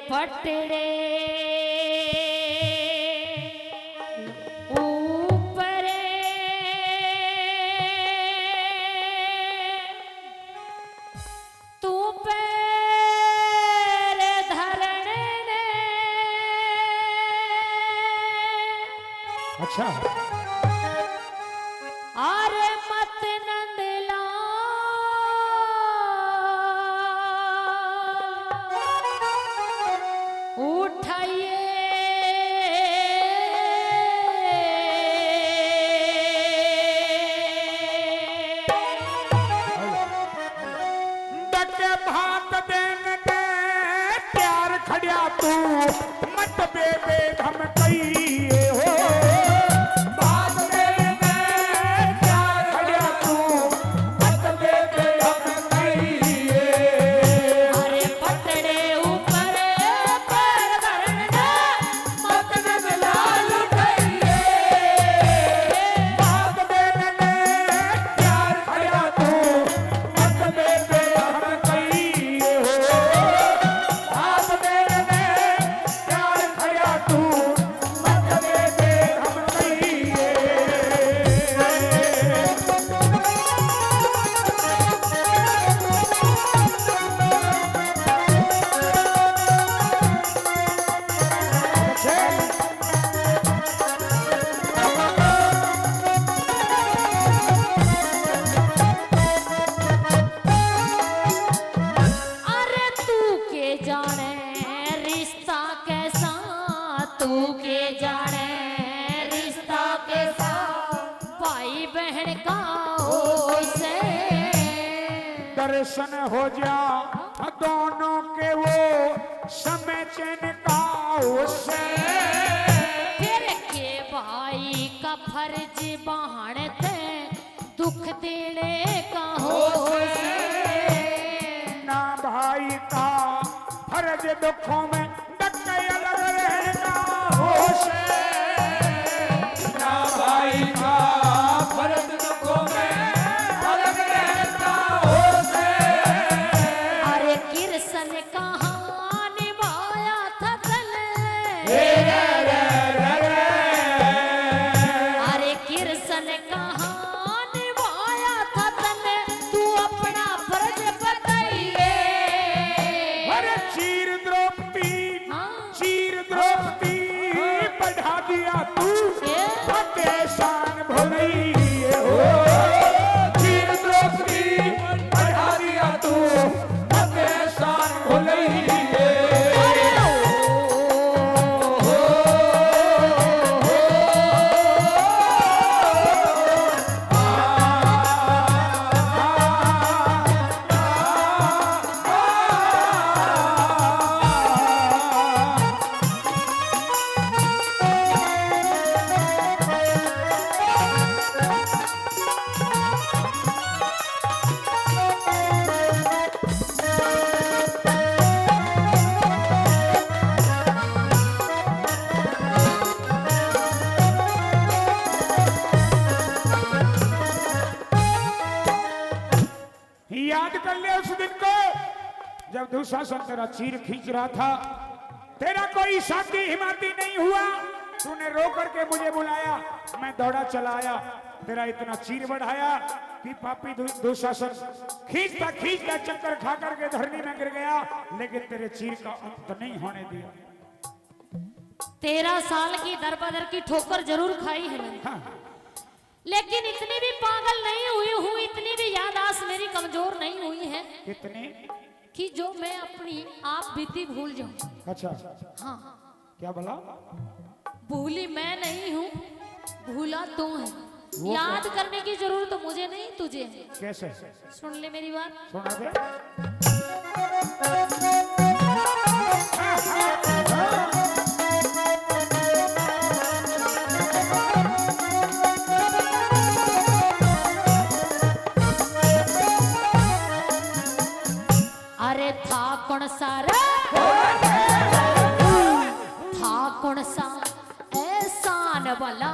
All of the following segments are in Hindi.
पटड़े ऊपर तू पैर धरने ने। अच्छा अरे मत नंदला उठाइए डटे भात देने दे प्यार खड़िया तू मत बेबे हम कहिए हो। भात देने दे प्यार खड़िया तू मत बेबे हम कहिए। अरे पटड़े ऊपर पैर धरना मत लाल कहिए। भात देने दे प्यार खड़िया तू मत बेबे हम कहिए हो। भात देने दे प्यार खड़िया तू मत बेबे हम कहिए। अरे तू के जाने रिश्ता कैसा, तू के जाने रिश्ता कैसा, भाई बहन का हो से। दर्शन हो जा दोनों के वो समय चैन का उससे। फिर के भाई का फर्ज बहानते दुख देने का हो से। ना भाई का फर्ज दुखों में डटे अलग रहने का होश है। ना भाई का फर्ज दुखों में अलग रहने का होश है। अरे किरसन कहाँ निभाया था अरे किरसन कहाँ निभाया था तने, तू अपना फर्ज बताइए। अरे चीर द्रौपदी हाँ। चीर द्रौपदी बढ़ा दिया तू फतेह शान भोली हो। चीर द्रौपदी बढ़ा दिया तू फतेह शान भोली याद कर ले उस दिन को जब दुशासन तेरा चीर खींच रहा था। तेरा कोई साथी हिम्मती नहीं हुआ, तूने रो करके मुझे बुलाया, मैं दौड़ा चला आया। तेरा इतना चीर बढ़ाया कि पापी दुशासन खींचता खींचता चक्कर खा करके धरनी में गिर गया, लेकिन तेरे चीर का अंत नहीं होने दिया। 13 साल की दर बदर की ठोकर जरूर खाई है मैंने, हाँ। लेकिन इतनी भी पागल नहीं हुई हूँ, इतनी भी याददाश्त मेरी कमजोर नहीं हुई है कितने कि जो मैं अपनी आप बीती भूल जाऊं। अच्छा हाँ, क्या बोला? भूली मैं नहीं हूँ, भूला तू है। याद करने की जरूरत तो मुझे नहीं, तुझे है। कैसे? सुन ले मेरी बात। सुना दे। अरे था कौन सा रे, था कौन सा एहसान वाला,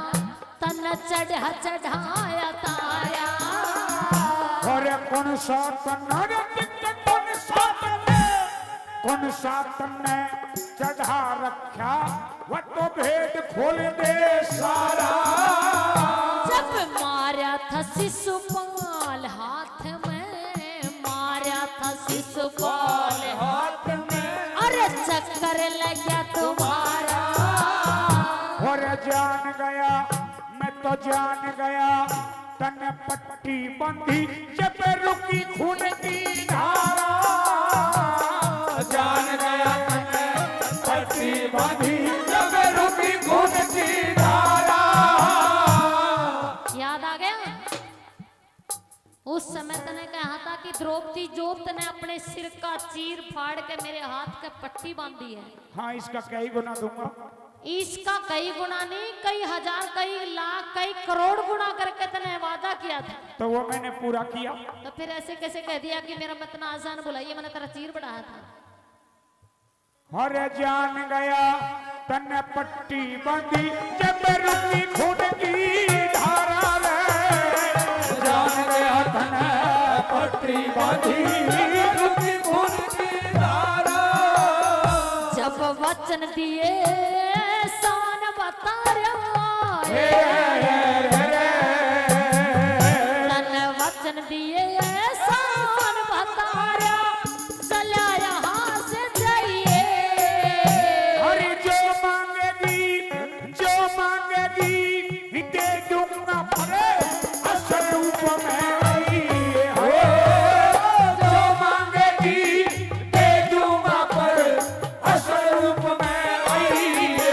तन चढ़ा चढ़ाया ताया। अरे कौन सा कन्नड़ कौन सा कौन सा तन्ने चढ़ा रखा वो तो भेद खोल दे सारा। जब मारा था शिशुपाल हाथ में, मारा था शिशुपाल हाथ में, अरे चक्कर लग गया तुम्हारा। और जान गया मैं तो जान गया तन पट्टी बंधी जब रुकी खून की धारा। जान गया तन पट्टी बंधी जब रुकी खून की धारा। याद आ गया उस समय तने कहा था कि द्रौपदी जो तने अपने सिर का चीर फाड़ के मेरे हाथ का पट्टी बांधी है। हाँ इसका कई गुना दूंगा। इसका कई गुना नहीं, कई हजार, कई लाख, कई करोड़ गुना करके तने वादा किया था। तो वो मैंने पूरा किया। तो फिर ऐसे कैसे कह दिया कि मेरा मत ना आसान बुलाइए, मैंने तेरा चीर बढ़ाया था। और जान गया तन पट्टी बंधी जब रुकी खून की धारा रे। जान गया तन पट्टी बंधी रुकी खून की धारा। जब वचन दिए शान बता तन वचन दिए शान बता चला यहाँ से जाइए। अरे जो मांगेगी दे दूंगा परे असल रूप में आई है। जो मांगेगी दे दूंगा पर असल रूप में आई है।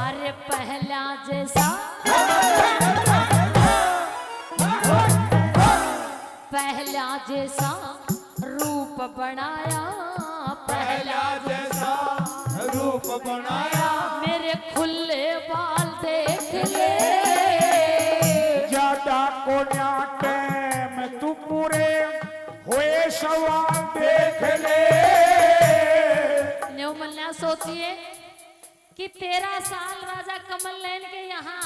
अरे पहला जैसा पहला जैसा रूप बनाया, पहला जैसा रूप बनाया मेरे खुले बाल देख ले। ज्यादा को टाइम तू पूरे हुए सवाल देख ले। न्यू मल्ला सोचिए कि 13 साल राजा कमल नैन के यहाँ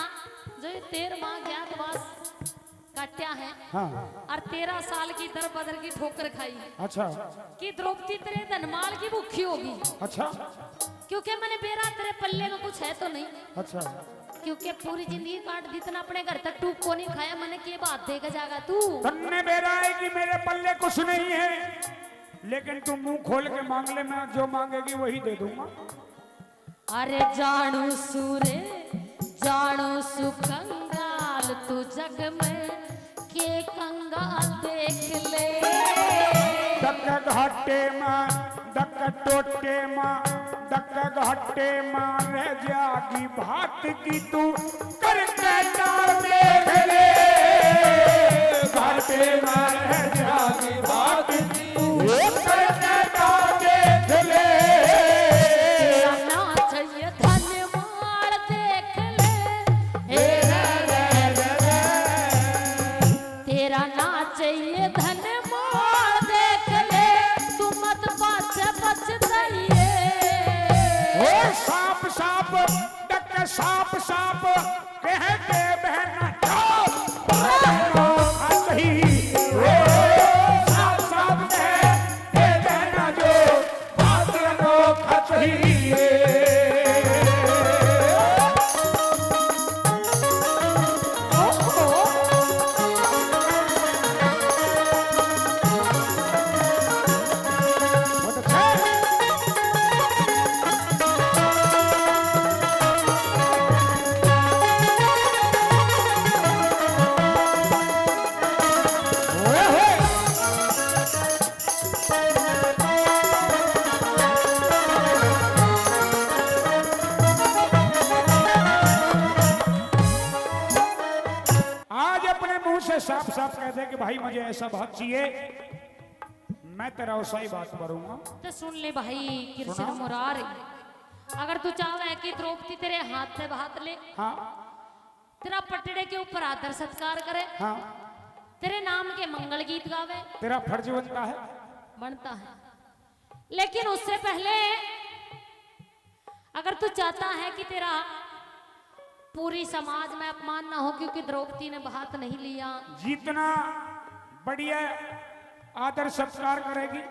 जो 13वां ज्ञातवास काट्या है। हाँ और 13 साल की दर बदर की ठोकर खाई है अच्छा कि द्रौपदी तेरे धनमाल की भूखी होगी, अच्छा क्योंकि मैंने बेरा तेरे पल्ले में कुछ है तो नहीं, अच्छा। क्योंकि पूरी जिंदगी काट दी तना अपने घर तक टूक को नहीं खाया, मैंने के बात देकर जागा तू। तन्ने बेरा है कि मेरे पल्ले कुछ नहीं है, लेकिन तू मुंह खोल के मांग ले, मैं जो मांगेगी वही दे दूंगा। अरे जानू सूरे जानू सुकंगाल तू जग में के कंगाल देख ले। दक घाटे मां दक टोटे मां दक घाटे मां रह जागी भात की तू करके डाल देख ले। घाटे मां रह जागी भात की तू करके डाल देख ले। ना चाहिए धन मार देख ले, तेरा ना चाहिए धन मार देख ले, तू मत बच जाइए। ओ साप साप डक साप साप कहते बहना जाओ सही। साप साप कहते बहना जो बात अनोखा चाहिए। थे कि भाई मुझे ऐसा बात चाहिए, मैं तेरा वैसा ही बात करूंगा। तो सुन ले भाई कृष्ण सुना? मुरारी, अगर तू चाहे कि द्रौपदी तेरे हाथ से बात ले, हाँ तेरा पटड़े के ऊपर आदर सत्कार करे, हाँ, तेरे नाम के मंगल गीत गावे, तेरा फर्ज बनता है। बनता है। लेकिन उससे पहले अगर तू चाहता है कि तेरा पूरी समाज में अपमान ना हो क्योंकि द्रौपदी ने हाथ नहीं लिया, जितना बढ़िया आदर सत्कार करेगी,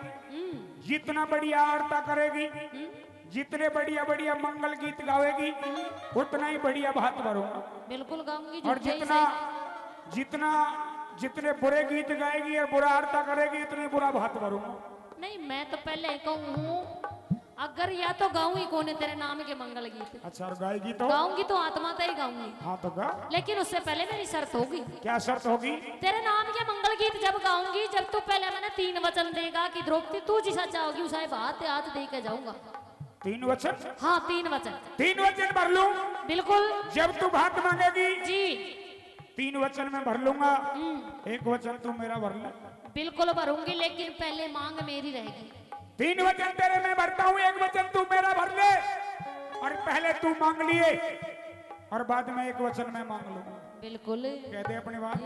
जितना बढ़िया आरता करेगी, जितने बढ़िया बढ़िया मंगल गीत गावेगी, उतना ही बढ़िया भात भरूंगा। बिल्कुल गाऊंगी। और झूठे ही जितना सही। जितना जितने बुरे गीत गाएगी और बुरा आरता करेगी, इतनी बुरा भात भरूंगा। नहीं, मैं तो पहले कहूँ अगर या तो गाऊं ही कौन है तेरे नाम के मंगल गीत, अच्छा, और गाएगी तो? गाऊंगी तो आत्मा से ही गाऊंगी। हाँ तो गा। लेकिन उससे पहले मेरी शर्त होगी। क्या शर्त होगी? तेरे नाम के मंगल गीत जब गाऊंगी, जब तू पहले मैंने 3 वचन देगा कि द्रौपदी तू जिसा चाहोगी उसा बात आज दे के जाऊंगा। 3 वचन? हाँ 3 वचन। 3 वचन भर लूं? बिल्कुल जब तू भात मांगेगी जी, 3 वचन में भर लूंगा। 1 वचन तू मेरा भर ले। बिल्कुल भरूंगी, लेकिन पहले मांग मेरी रहेगी। 3 वचन तेरे मैं भरता हूँ, 1 वचन तू मेरा भर ले। और पहले तू मांग लिए और बाद में 1 वचन मैं मांग लूंगा। बिल्कुल। कह दे अपनी बात।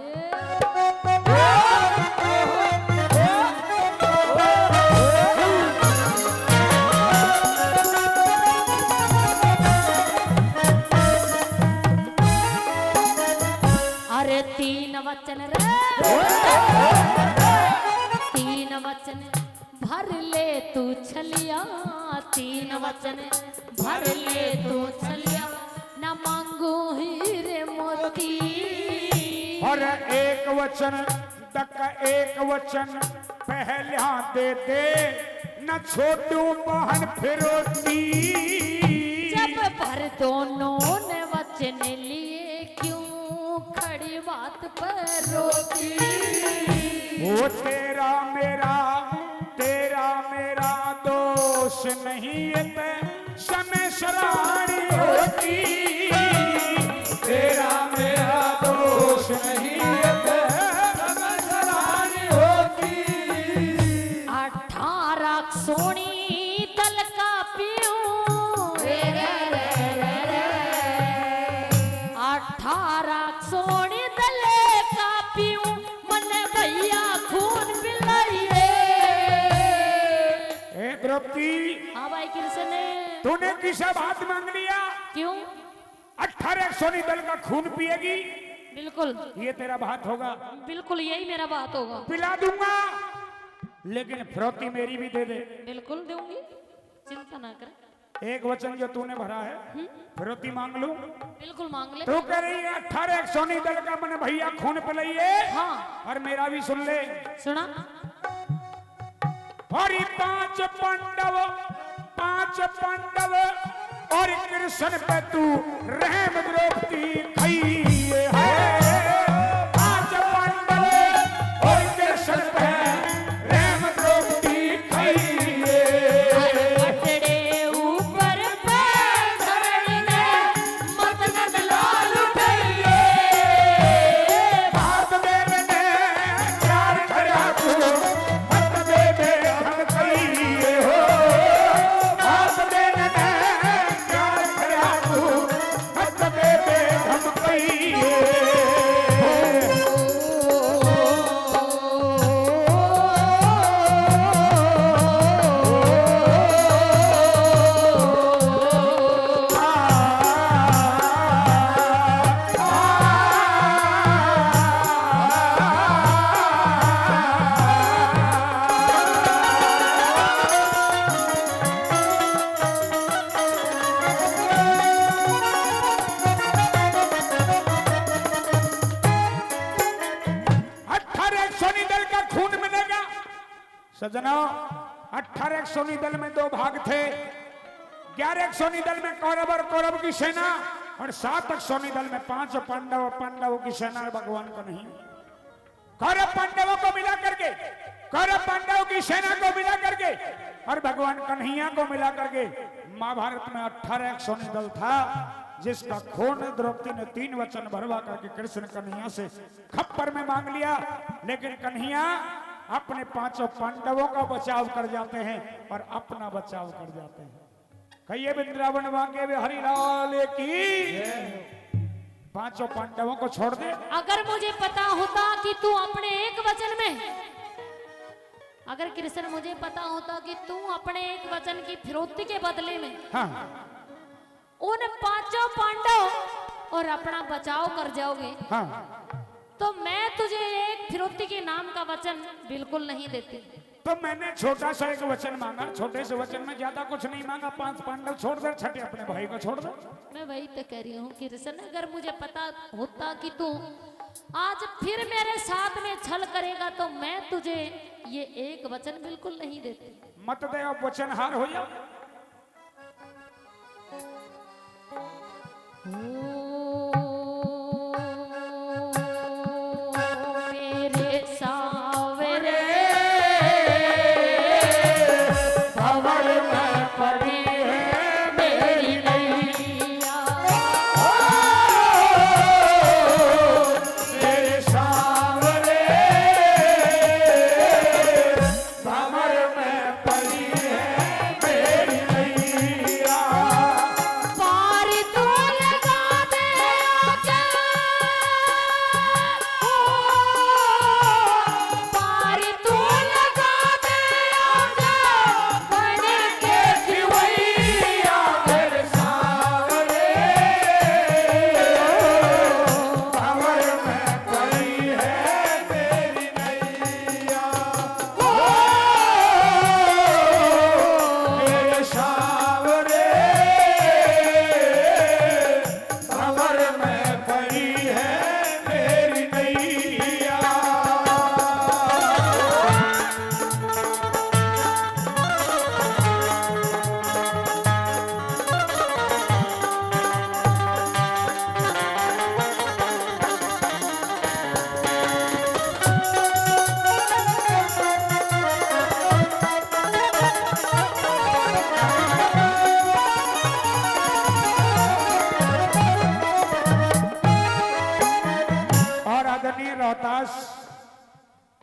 अरे 3 वचन रे, 3 वचन भर ले तू छलिया, 3 वचन भर ले तू छलिया, न मांगू हीरे मोती। और 1 वचन तक 1 वचन पहला दे दे, न छोटू बहन फिरोती। जब भर दोनों ने वचन लिए, क्यों खड़ी बात पर रोती। वो तेरा मेरा दोष नहीं है, समय शरानी होती। तेरा मेरा दोष नहीं है, समय शरानी होती। 18 सोनी दल का पीऊं, 18 सोनी दल का पीऊं, मन भैया खून पिलाइए। द्रौपदी, हाँ भाई कृष्ण, तूने किसे बात मांग लिया? क्यों? 18 सोनी दल का खून पिएगी? बिल्कुल ये तेरा बात होगा? बिल्कुल यही मेरा बात होगा। पिला दूंगा, लेकिन फिरौती मेरी भी दे दे। बिल्कुल दूंगी, चिंता ना कर। 1 वचन जो तूने भरा है, फिरौती मांग लूं? बिल्कुल मांग ले। तू कह रही है 18 सोनी दल का मन भैया खून पिलाइए। हाँ और मेरा भी सुन ले। सुना। और 5 पांडव और कृष्ण पे तू रहम द्रौपदी खाइए है। 5 पांडव और कृष्ण पे रहम द्रौपदी खाइए। पटड़े ऊपर पैर धरने, मत न लाल उठाइए। बात मेरे ने प्यार खड़ा तू, मत दे हम खाइए हो। बात मेरे ने प्यार खड़ा तू, मत दे हम खाइए। सजना, 18 सोनी दल में 2 भाग थे। 11 सोनी दल में कौरव और कौरव की सेना, और 7 सोनी दल में 5 पांडवों की सेना। भगवान को नहीं, कौरव पांडवों को मिला करके, कौरव पांडवों की सेना को मिला करके और भगवान कन्हैया को मिला करके महाभारत में 18 सोनी दल था। जिसका खून द्रौपदी ने 3 वचन भरवा करके कृष्ण कन्हैया से खप्पर में मांग लिया, लेकिन कन्हैया अपने 5 पांडवों का बचाव कर जाते हैं और अपना बचाव कर जाते हैं। कहिए वृंदावन मांगे वे हरिलाल की। 5 पांडवों को छोड़ दे। अगर मुझे पता होता कि तू अपने एक वचन में, अगर कृष्ण मुझे पता होता कि तू अपने एक वचन की फिरौती के बदले में हाँ उन 5 पांडव और अपना बचाव कर जाओगे, हाँ तो मैं तुझे एक फिरौती के नाम का वचन बिल्कुल नहीं देती। तो मैंने छोटा सा एक वचन मांगा, छोटे से वचन में ज्यादा कुछ नहीं मांगा। 5 पांडव छोड़ दे, छठे अपने भाई को छोड़ दे। मैं वही तो कह रही हूँ कृष्ण, अगर मुझे पता होता कि तू आज फिर मेरे साथ में छल करेगा तो मैं तुझे ये एक वचन बिल्कुल नहीं देती। मत दे, अब वचन हार हो जा। मेरे सावरे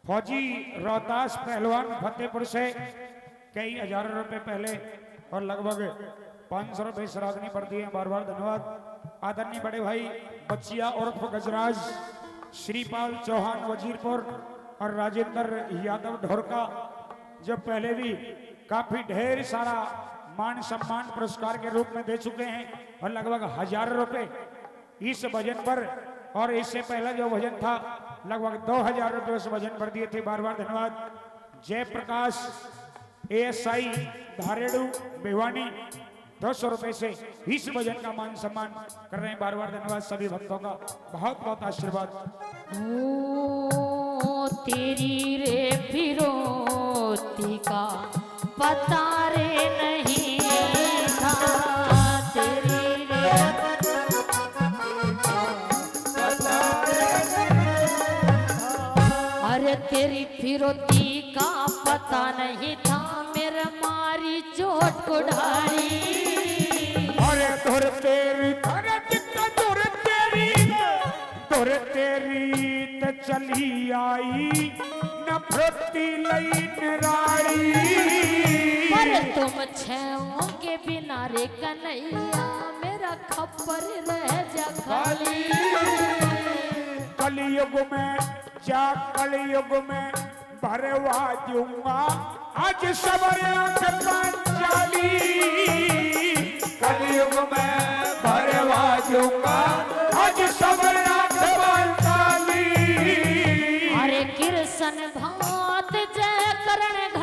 फौजी रोहतास पहलवान फतेहपुर से कई हजार रुपए पहले और लगभग 500 रुपए श्राद्धनी पड़ दिए। बार बार धन्यवाद। आदरणीय बड़े भाई बच्चिया उर्फ गजराज, श्रीपाल चौहान वजीरपुर और राजेंद्र यादव ढोरका, जो पहले भी काफी ढेर सारा मान सम्मान पुरस्कार के रूप में दे चुके हैं और लगभग 1000 रुपए इस भजन पर, और इससे पहला जो भजन था लगभग 2000 रुपए उस भजन पर दिए थे। बार बार धन्यवाद। जयप्रकाश ASI धारेड़ू भिवानी 200 रुपए से इस भजन का मान सम्मान कर रहे हैं। बार बार धन्यवाद सभी भक्तों का, बहुत बहुत आशीर्वाद। ओ तेरी रे फिरौती का पता रे नहीं था, तेरी रे अरे तेरी फिरौती का पता नहीं था, मेरे मारी चोट को ढाई। अरे धुर तेरी धुर तेरी त चली आई न फुर्ती लई निराड़ी। पर तुम छेओं के बिना रे कन्हैया, मेरा खप्पर रह जा खाली। कलयुग में जा कलयुग में भरवा दूंगा आज सबरिया के पंचाली। कलयुग में भरवा दूंगा आज सबरिया के पंचाली। अरे कृष्ण भात जय करण